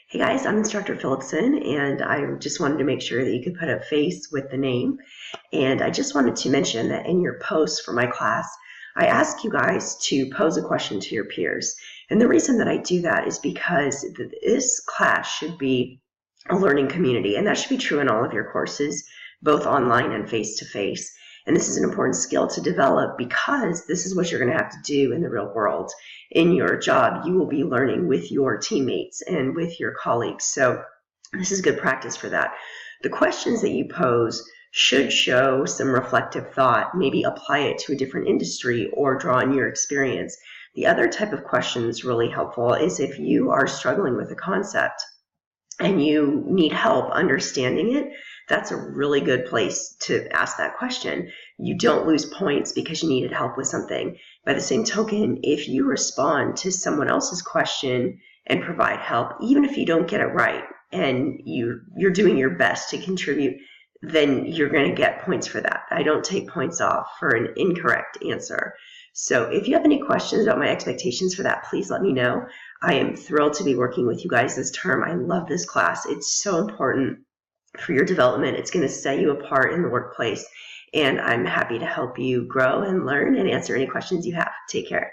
Hey guys, I'm Instructor Phillipson, and I just wanted to make sure that you could put a face with the name. And I just wanted to mention that in your posts for my class, I ask you guys to pose a question to your peers. And the reason that I do that is because this class should be a learning community, and that should be true in all of your courses, both online and face-to-face. And this is an important skill to develop because this is what you're going to have to do in the real world. In your job, you will be learning with your teammates and with your colleagues. So this is good practice for that. The questions that you pose should show some reflective thought, maybe apply it to a different industry or draw on your experience. The other type of question that's really helpful is if you are struggling with a concept and you need help understanding it, that's a really good place to ask that question. You don't lose points because you needed help with something. By the same token, if you respond to someone else's question and provide help, even if you don't get it right and you're doing your best to contribute, then you're going to get points for that. I don't take points off for an incorrect answer. So if you have any questions about my expectations for that, please let me know. I am thrilled to be working with you guys this term. I love this class. It's so important for your development. It's going to set you apart in the workplace, and I'm happy to help you grow and learn and answer any questions you have. Take care.